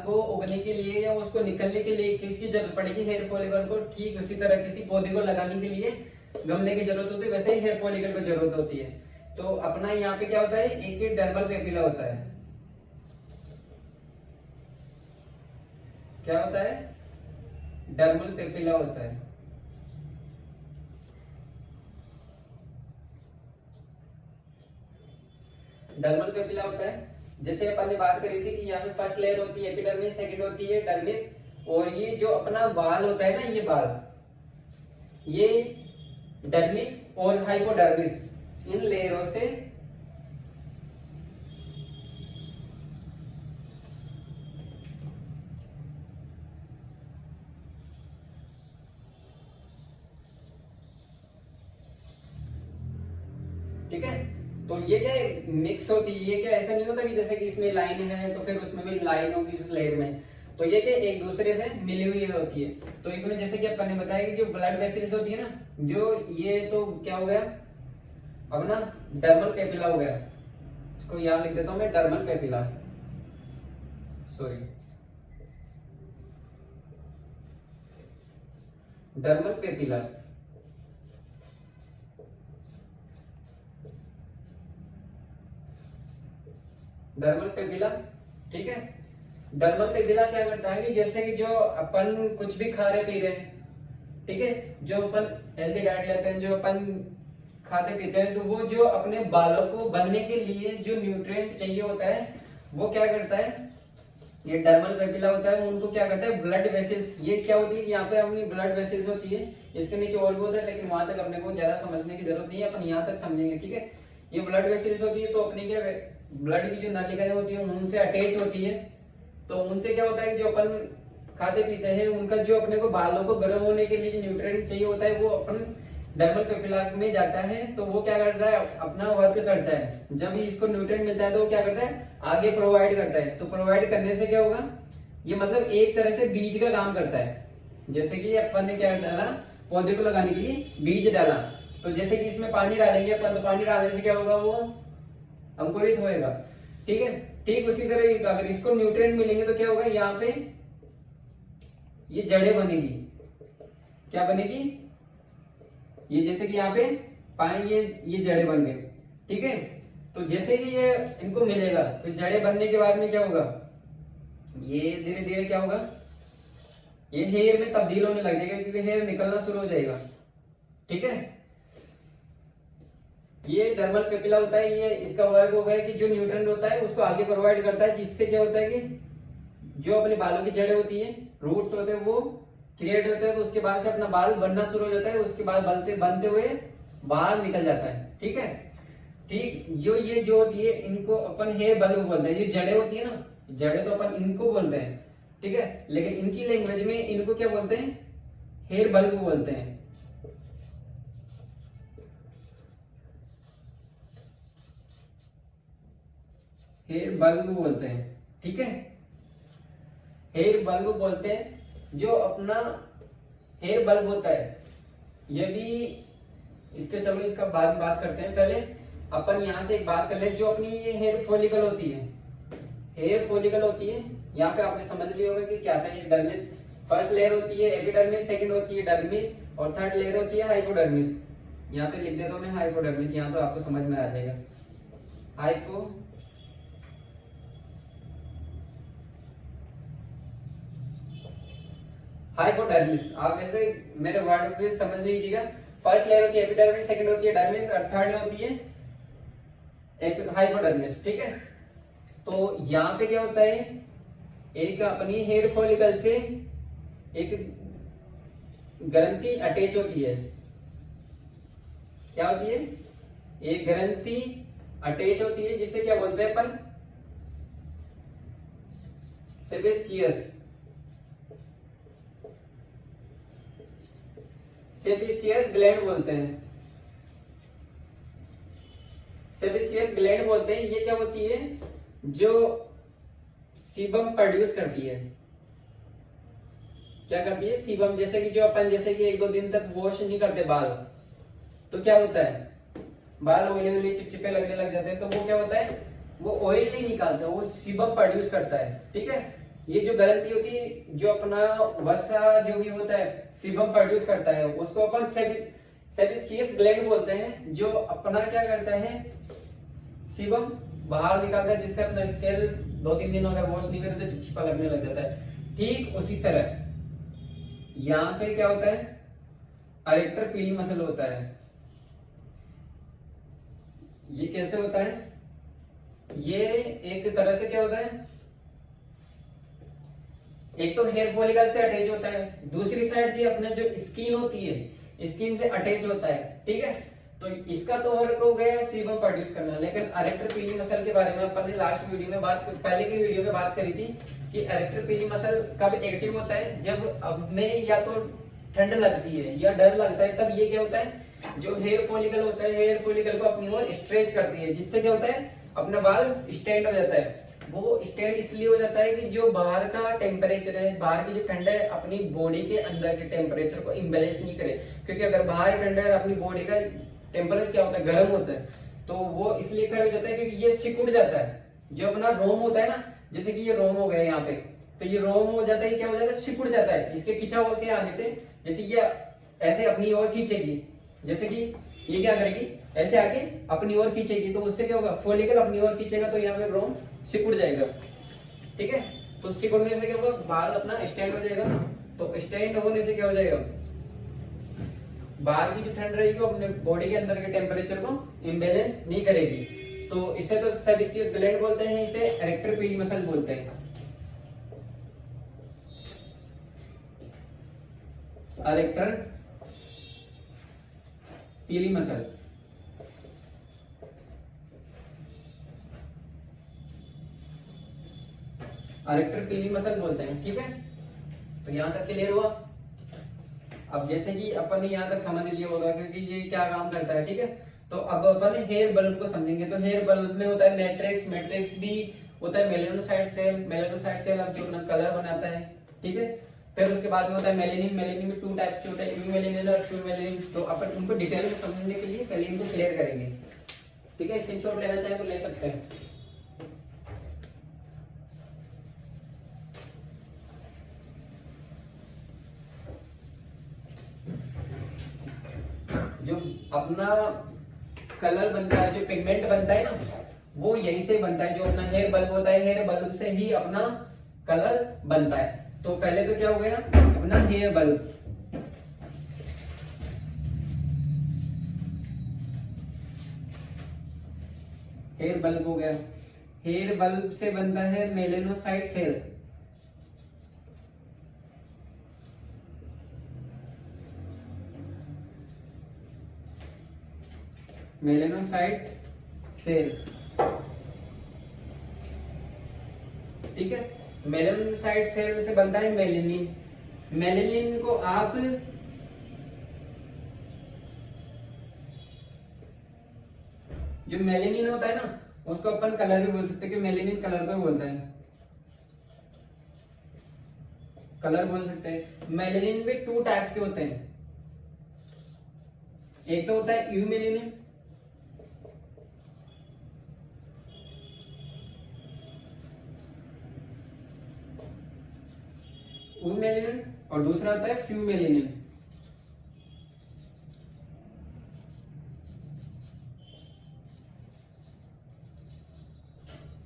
को उगने के लिए या उसको निकलने के लिए किसकी जरूरत पड़ेगी, हेयर फॉलिकल को। ठीक उसी तरह किसी पौधे को लगाने के लिए गमले की जरूरत होती है, वैसे ही हेयर फॉलिकल को जरूरत होती है। तो अपना यहाँ पे क्या होता है, एक डर्मल पेपिला होता है। क्या होता है, डर्मल पेपिला होता है। डर्मल पेपिला होता है। जैसे अपन ने बात करी थी कि यहाँ पे फर्स्ट लेयर होती है एपिडर्मिस, सेकंड होती है डर्मिस, और ये जो अपना बाल होता है ना, ये बाल, ये डर्मिस और हाइपोडर्मिस, इन लेयरों से ठीक है। तो ये क्या मिक्स होती है, ये क्या ऐसा नहीं होता कि जैसे कि इसमें लाइन है तो फिर उसमें भी लाइन होगी इस लेयर में। तो ये क्या एक दूसरे से मिली हुई होती है। तो इसमें जैसे कि अपन ने बताया कि जो ब्लड वेसल्स होती है ना, जो ये तो क्या हो गया अपना डर्मल पेपिला हो गया। इसको यहां लिख देता हूं मैं, dermal papilla, sorry dermal papilla. Dermal papilla, ठीक है। डर्मल पेपिला क्या करता है कि जैसे कि जो अपन कुछ भी खा रहे पी रहे हैं, ठीक है, जो अपन हेल्दी डाइट लेते हैं, जो अपन खाते पीते हैं, तो वो जो अपने बालों को बनने के लिए जो न्यूट्रिएंट चाहिए होता है, वो क्या करता है, ये डर्मल पेपिला होता है, उनको क्या करता है ब्लड वेसल्स। ये क्या होती है कि यहाँ पे अपनी ब्लड वेसल्स होती है, इसके नीचे और भी होता है, लेकिन वहां तक अपने को ज्यादा समझने की जरूरत नहीं है, अपन यहाँ तक समझेंगे, ठीक है। ये ब्लड वेसल्स होती है, तो अपनी क्या ब्लड की जो नलिकाएं होती है उनसे अटैच होती है। तो उनसे क्या होता है कि जो अपन खाते पीते हैं, उनका जो अपने को बालों को गर्म होने के लिए न्यूट्रिएंट चाहिए होता है, वो अपन डर्मल पेपिला में जाता है। तो वो क्या करता है, अपना वर्क करता है। जब भी इसको न्यूट्रिएंट मिलता है तो वो क्या करता है, आगे प्रोवाइड करता है। तो प्रोवाइड करने से क्या होगा, ये मतलब एक तरह से बीज का काम करता है। जैसे कि अपन ने क्या डाला, पौधे को लगाने के लिए बीज डाला, तो जैसे कि इसमें पानी डालेंगे अपन, तो पानी डालने से क्या होगा, वो अंकुरित होएगा, ठीक है। ठीक उसी तरह अगर इसको न्यूट्रिएंट मिलेंगे तो क्या होगा, यहाँ पे ये जड़ें बनेगी। क्या बनेगी, ये जैसे कि यहाँ पे पानी, ये जड़ें बन गए, ठीक है। तो जैसे कि ये इनको मिलेगा, तो जड़ें बनने के बाद में क्या होगा, ये धीरे धीरे क्या होगा, ये हेयर में तब्दील होने लग जाएगा, क्योंकि हेयर निकलना शुरू हो जाएगा, ठीक है। ये डर्मल पेपिला होता है, ये इसका वर्क हो गया कि जो न्यूट्रिएंट होता है उसको आगे प्रोवाइड करता है, जिससे क्या होता है कि जो अपने बालों की जड़ें होती है, रूट्स होते हैं, वो क्रिएट होते हैं। तो उसके बाद से अपना बाल बनना शुरू हो जाता है, उसके बाद बनते हुए बाहर निकल जाता है, ठीक है। ठीक, ये जो होती है इनको अपन हेयर बल्ब बोलते हैं। ये जड़ें होती है ना, जड़ें तो अपन इनको बोलते हैं, ठीक है, लेकिन इनकी लैंग्वेज में इनको क्या बोलते हैं, हेयर बल्ब बोलते हैं। हेयर बल्ब बोलते हैं, ठीक है, हेयर बल्ब बोलते हैं। जो अपना हेयर बल्ब होता है, ये भी इसके, चलो इसका बाद में बात करते हैं। पहले अपन यहां से एक बात कर ले, जो अपनी ये हेयर फॉलिकल होती है, हेयर फॉलिकल होती है, यहाँ पे आपने समझ लिया होगा कि क्या था। ये डर्मिस, फर्स्ट लेयर होती है एपिडर्मिस, सेकंड होती है डर्मिस, और थर्ड लेयर होती है हाइपोडर्मिस। यहाँ पे लिख देता हूं मैं हाइपोडर्मिस, यहाँ तो आपको समझ में आ जाएगा। हाइपोडर्मिस, आप ऐसे मेरे वर्ड पे समझ लीजिएगा। फर्स्ट लेयर होती है एपिडर्मिस, सेकंड होती है डर्मिस, और थर्ड होती है हाइपोडर्मिस, ठीक है। तो यहाँ पे क्या होता है, एक अपनी हेयर फॉलिकल से एक ग्रंथि अटैच होती है। क्या होती है, एक ग्रंथि अटैच होती है, जिसे क्या बोलते हैं अपन, सेबेसियस, सेबेसियस ग्लैंड बोलते हैं। सेबेसियस ग्लैंड बोलते हैं। ये क्या होती है, जो सीबम प्रोड्यूस करती है। क्या करती है, सीबम। जैसे कि जो अपन, जैसे कि एक दो दिन तक वॉश नहीं करते बाल, तो क्या होता है, बाल ऑयली चिपचिपे लगने लग जाते हैं। तो वो क्या होता है, वो ऑयल नहीं निकालता, वो सीबम प्रोड्यूस करता है, ठीक है। ये जो ग्रंथि होती है, जो अपना वसा जो भी होता है सीबम प्रोड्यूस करता है, उसको अपन सेबेसियस ग्लैंड बोलते हैं, जो अपना क्या करता है सीबम बाहर निकालता है, जिससे अपना स्केल 2-3 दिन अगर वॉश नहीं करे तो चिपचिपा लगने लग जाता है। ठीक उसी तरह यहाँ पे क्या होता है, अरेक्टर पीली मसल होता है। ये कैसे होता है, ये एक तरह से क्या होता है, एक तो हेयर फॉलिकल से अटैच होता है, दूसरी साइड से अपने जो स्किन होती है स्किन से अटैच होता है, ठीक है। तो इसका तो वर्क हो गया सीबम प्रोड्यूस करना, लेकिन अरेक्टर पीली मसल के बारे में अपन ने लास्ट वीडियो में पहले की वीडियो में बात करी थी कि अरेक्टर पीली मसल कब एक्टिव होता है, जब अपने या तो ठंड लगती है या डर लगता है, तब ये क्या होता है, जो हेयर फॉलिकल होता है हेयर फॉलिकल को अपनी ओर स्ट्रेच करती है, जिससे क्या होता है अपना बाल स्टैंड हो जाता है। वो स्टैंड इसलिए हो जाता है कि जो बाहर का टेम्परेचर है, बाहर की जो ठंड है अपनी बॉडी के अंदर के टेम्परेचर को इम्बेलेंस नहीं करे, क्योंकि अगर बाहर ठंड है अपनी बॉडी का टेम्परेचर क्या होता है गर्म होता है, तो वो इसलिए खड़ा हो जाता है क्योंकि ये सिकुड़ जाता है। जो अपना रोम होता है ना, जैसे कि ये रोम हो गया यहाँ पे, तो ये रोम हो जाता है, क्या हो जाता है सिकुड़ जाता है। इसके खिंचा होकर आने से जैसे ये ऐसे अपनी ओर खींचेगी, जैसे कि ये क्या करेगी ऐसे आके अपनी ओर खींचेगी, तो उससे क्या होगा फॉलिकल अपनी ओर खींचेगा, तो यहाँ पे रोम सिकुड़ जाएगा, ठीक है। तो सिकुड़ने से क्या होगा बाल अपना स्टैंड हो जाएगा, तो स्टैंड होने से क्या हो जाएगा बाहर की जो ठंड रहेगी वो अपने बॉडी के अंदर के टेम्परेचर को इम्बेलेंस नहीं करेगी। तो इसे तो सेबेसियस ग्लैंड बोलते हैं, इसे अरेक्टर पीली मसल बोलते हैं। अरेक्टर पीली मसल, अरेक्टर पीली मसल बोलते हैं, ठीक है। तो यहां तक क्लियर हुआ। अब जैसे कि अपन ने यहाँ तक समझ लिया होगा क्योंकि ये क्या काम करता है, ठीक है। तो अब अपन हेयर बल्ब को समझेंगे। तो हेयर बल्ब में होता है मैट्रिक्स, मैट्रिक्स भी होता है मेलानोसाइट सेल, मेलानोसाइट सेल अब जो अपना कलर बनाता है, ठीक है। फिर उसके बाद में होता है मेलेनिन, मेलेनिन में 2 टाइप के होते हैं, यू मेलेनिन और फ्यू मेलेनिन। तो अपन इनको डिटेल में समझने के लिए पहले इनको क्लियर करेंगे, ठीक है। स्क्रीनशॉट लेना चाहे तो ले सकते हैं। जो अपना कलर बनता है, जो पिगमेंट बनता है ना, वो यहीं से बनता है। जो अपना हेयर बल्ब होता है, हेयर बल्ब से ही अपना कलर बनता है। तो पहले तो क्या हो गया अपना हेयर बल्ब, हेयर बल्ब हो गया। हेयर बल्ब से बनता है मेलानोसाइट सेल, मेलानोसाइट सेल, ठीक है। मेलानोसाइट सेल से बनता है मेलेनिन। मेलेनिन को आप जो मेलेनिन होता है ना उसको अपन कलर भी बोल सकते हैं कि मेलेनिन कलर को बोलता है, कलर बोल सकते हैं। मेलेनिन भी 2 टाइप्स के होते हैं, एक तो होता है यू मेलेनिन, मेलेनिन, और दूसरा होता है फ्यू मेलेनिन,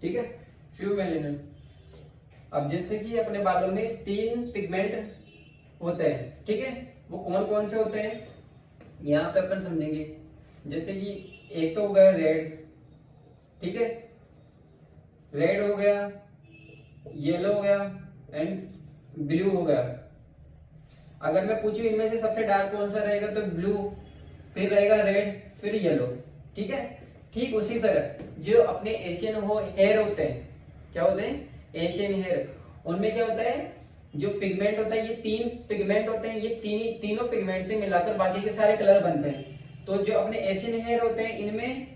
ठीक है, फ्यू मेलेनिन। अब जैसे कि अपने बालों में 3 पिगमेंट होते हैं, ठीक है। वो कौन कौन से होते हैं यहाँ पे अपन समझेंगे। जैसे कि एक तो हो गया रेड, ठीक है, रेड हो गया, येलो हो गया एंड ब्लू हो गया। अगर मैं पूछूं इनमें से सबसे डार्क कौन सा रहेगा तो ब्लू, फिर रहेगा रेड, फिर येलो, ठीक है। ठीक उसी तरह जो अपने एशियन हेयर होते हैं, क्या होते हैं एशियन हेयर, उनमें क्या होता है जो पिगमेंट होता है, ये 3 पिगमेंट होते हैं, ये तीनों पिगमेंट से मिलाकर बाकी के सारे कलर बनते हैं। तो जो अपने एशियन हेयर होते हैं इनमें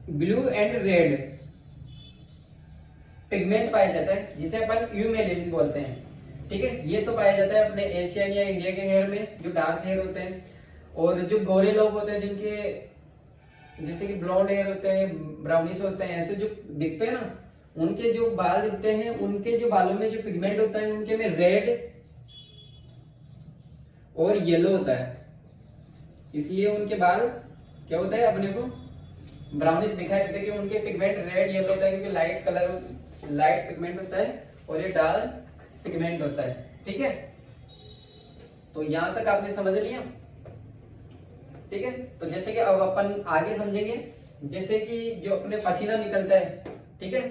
ब्लू एंड रेड पिगमेंट पाया जाता है, जिसे अपन यू मेलेनिन बोलते हैं, ठीक है। ये तो पाया जाता है अपने एशियन या इंडिया के हेयर में जो डार्क हेयर होते हैं। और जो गोरे लोग होते हैं जिनके जैसे कि ब्लॉन्ड हेयर होते हैं, ब्राउनिश होते हैं, ऐसे जो दिखते हैं ना, उनके जो बाल दिखते हैं, उनके जो बालों में जो पिगमेंट होता है उनके में रेड और येलो होता है, इसलिए उनके बाल क्या होता है अपने को ब्राउनिश दिखाई देते हैं कि उनके पिगमेंट रेड येलो होता है, क्योंकि लाइट कलर लाइट पिगमेंट होता है और ये डार्क पिगमेंट होता है। ठीक है, तो यहां तक आपने समझ लिया। ठीक है, तो जैसे कि अब अपन आगे समझेंगे, जैसे कि जो अपने पसीना निकलता है, ठीक है,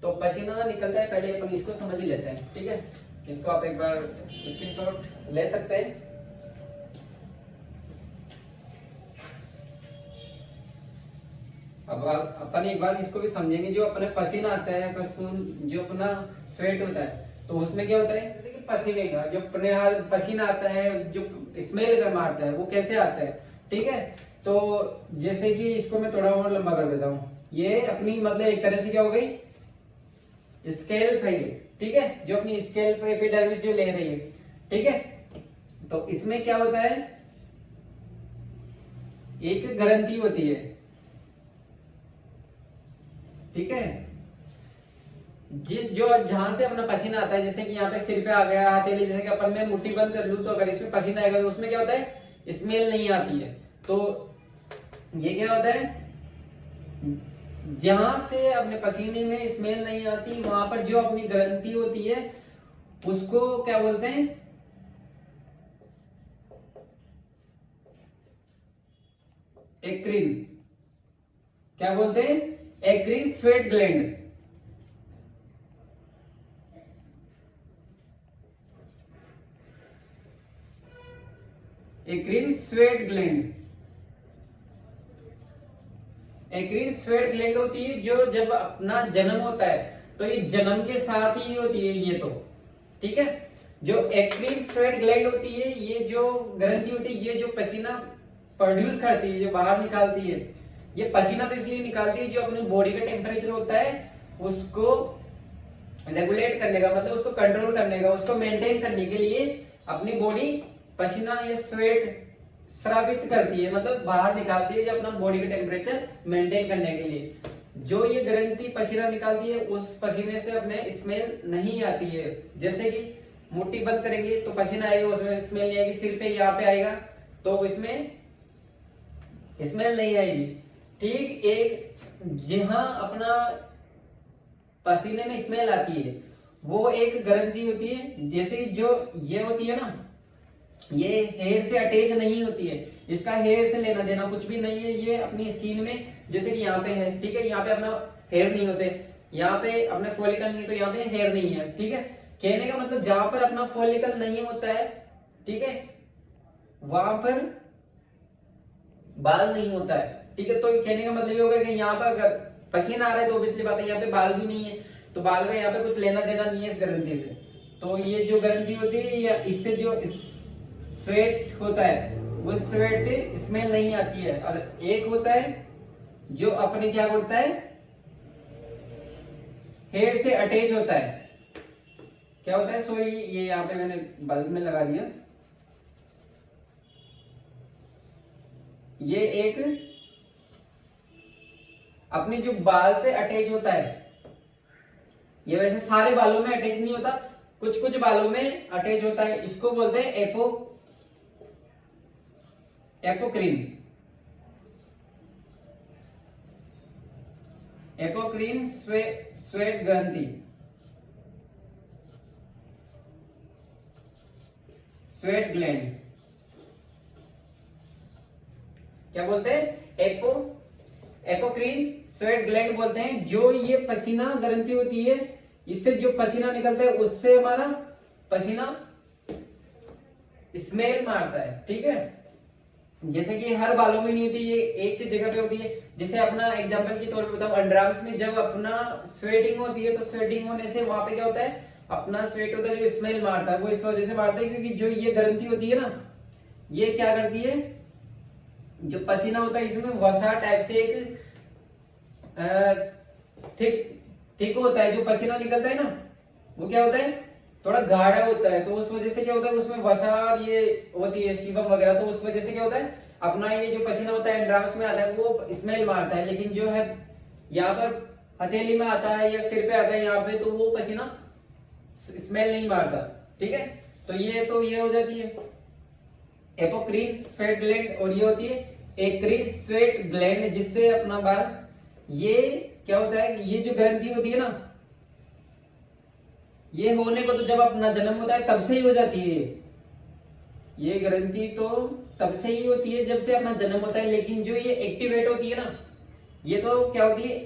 तो पसीना निकलता है, पहले अपन इसको समझ ही लेते हैं। ठीक है, इसको आप एक बार स्क्रीनशॉट ले सकते हैं। अब अपन एक बार इसको भी समझेंगे, जो अपने पसीना आता है, जो अपना स्वेट होता है, तो उसमें क्या होता है, देखिए पसीने का जो अपने हाथ पसीना आता है, जो स्मेल का मारता है, वो कैसे आता है। ठीक है, तो जैसे कि इसको मैं थोड़ा और लंबा कर देता हूँ, ये अपनी मतलब एक तरह से क्या हो गई, स्केल है। ठीक है, जो अपनी स्केल पे एपिडर्मिस जो ले रही है। ठीक है, तो इसमें क्या होता है, एक ग्रंथि होती है। ठीक है, जो जहां से अपना पसीना आता है, जैसे कि यहाँ पे सिर पे आ गया हथेली, जैसे कि अपन मैं मुट्ठी बंद कर लूं, तो अगर इसमें पसीना आएगा तो उसमें क्या होता है, स्मेल नहीं आती है। तो ये क्या होता है, जहां से अपने पसीने में स्मेल नहीं आती, वहां पर जो अपनी ग्रंथि होती है उसको क्या बोलते हैं, एक्रिन। क्या बोलते हैं, eccrine sweat gland. Eccrine sweat gland, eccrine sweat gland होती है, जो जब अपना जन्म होता है तो ये जन्म के साथ ही होती है ये तो। ठीक है, जो एक्रिन स्वेट ग्लैंड होती है, ये जो ग्रंथि होती है, ये जो पसीना प्रोड्यूस करती है, जो बाहर निकालती है, ये पसीना तो इसलिए निकालती है, जो अपनी बॉडी का टेम्परेचर होता है उसको रेगुलेट करने का, मतलब उसको कंट्रोल करने का, उसको मेंटेन करने के लिए अपनी बॉडी पसीना या स्वेट स्रावित करती है, मतलब बाहर निकालती है, जो अपना बॉडी का टेम्परेचर मेंटेन करने के लिए। जो ये ग्रंथि पसीना निकालती है, उस पसीने से अपने स्मेल नहीं आती है। जैसे कि मुट्ठी बंद करेंगे तो पसीना आएगा, उसमें स्मेल नहीं आएगी, सिर पे यहाँ पे आएगा तो इसमें स्मेल नहीं आएगी। ठीक एक जहां अपना पसीने में स्मेल आती है, वो एक ग्रंथि होती है। जैसे कि जो ये होती है ना, ये हेयर से अटैच नहीं होती है, इसका हेयर से लेना देना कुछ भी नहीं है, ये अपनी स्किन में, जैसे कि यहाँ पे है, ठीक है, यहाँ पे अपना हेयर नहीं होते, यहाँ पे अपने फॉलिकल नहीं है, तो यहाँ पे हेयर नहीं है। ठीक है, कहने का मतलब जहां पर अपना फॉलिकल नहीं होता है, ठीक है, वहां पर बाल नहीं होता है। ठीक है, तो कहने का मतलब ये होगा कि यहाँ पर अगर पसीना आ रहा है तो ऑब्वियसली बात है यहाँ पे बाल भी नहीं है, तो बाल का यहाँ पे कुछ लेना देना नहीं है इस ग्रंथि से। तो ये जो ग्रंथि होती है, या इससे जो स्वेट होता है, वो स्वेट से स्मेल नहीं आती है। और एक होता है जो अपने क्या करता है, हेयर से अटैच होता है। क्या होता है, सॉरी ये यहाँ पे मैंने बल्ब में लगा दिया, ये एक अपने जो बाल से अटैच होता है, ये वैसे सारे बालों में अटैच नहीं होता, कुछ कुछ बालों में अटैच होता है, इसको बोलते हैं एपोक्रीन। एपोक्रीन स्वेट ग्रंथि, स्वेट ग्लैंड। क्या बोलते हैं, एपोक्रीन स्वेट ग्लैंड बोलते हैं। जो ये पसीना ग्रंथि होती है, इससे जो पसीना निकलता है उससे हमारा पसीना स्मेल मारता है। ठीक है, जैसे कि हर बालों में नहीं होती, ये एक जगह पे होती है। जैसे अपना एग्जांपल के तौर पे बताऊं, अंडरआर्म्स में जब अपना स्वेटिंग होती है, तो स्वेटिंग होने से वहां पे क्या होता है, अपना स्वेट होता है, जो स्मेल मारता है, वो इस वजह से मारता है क्योंकि जो ये ग्रंथि होती है ना, ये क्या करती है, जो पसीना होता है इसमें वसा टाइप से एक थिक होता है, जो पसीना निकलता है ना, वो क्या होता है, थोड़ा गाढ़ा होता है। तो उस वजह से क्या होता है, उसमें वसा ये होती है, सीबम वगैरह, तो उस वजह से क्या होता है, अपना ये जो पसीना होता है ड्राफ्ट में आता है वो स्मेल मारता है, लेकिन जो है यहाँ पर हथेली में आता है या सिर पे आता है यहाँ पे, तो वो पसीना स्मेल नहीं मारता। ठीक है, तो ये हो जाती है एपोक्रीन स्वेट ग्लैंड, और ये होती है एक्रीन स्वेट ग्लैंड, जिससे अपना बाल ये क्या होता है, ये जो ग्रंथि होती है ना, ये होने को तो जब अपना जन्म होता है तब से ही हो जाती है, ये ग्रंथि तो तब से ही होती है जब से अपना जन्म होता है, लेकिन जो ये एक्टिवेट होती है ना, ये तो क्या होती है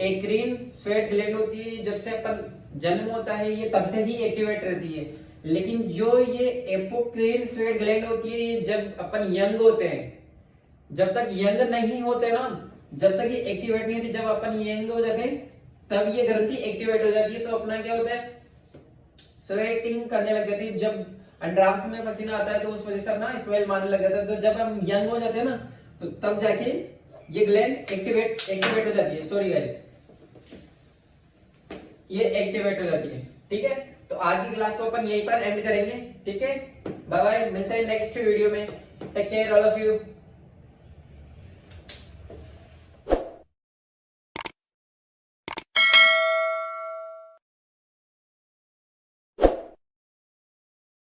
एक्रीन स्वेट ग्लैंड होती है, जब से अपन जन्म होता है ये तब से ही एक्टिवेट रहती है। लेकिन जो ये एपोक्रीन स्वेट ग्लैंड होती है ये जब अपन यंग होते हैं, जब तक यंग नहीं होते ना, जब तक ये एक्टिवेट नहीं होती, जब अपन यंग हो जाते हैं तब ये ग्रंथि एक्टिवेट हो जाती है। तो अपना क्या होता है स्वेटिंग करने लग जाती है, जब अंडरआर्म्स में पसीना आता है तो उस वजह से अपना स्मेल मारने लग जाता है। तो जब हम यंग हो जाते हैं ना, तो तब जाके ये ग्लैंड एक्टिवेट हो जाती है। सॉरी गाइस, ये एक्टिवेट हो जाती है। ठीक है, तो आज की क्लास को अपन यहीं पर एंड करेंगे। ठीक है, बाय बाय, मिलते हैं नेक्स्ट वीडियो में। Take care all of you.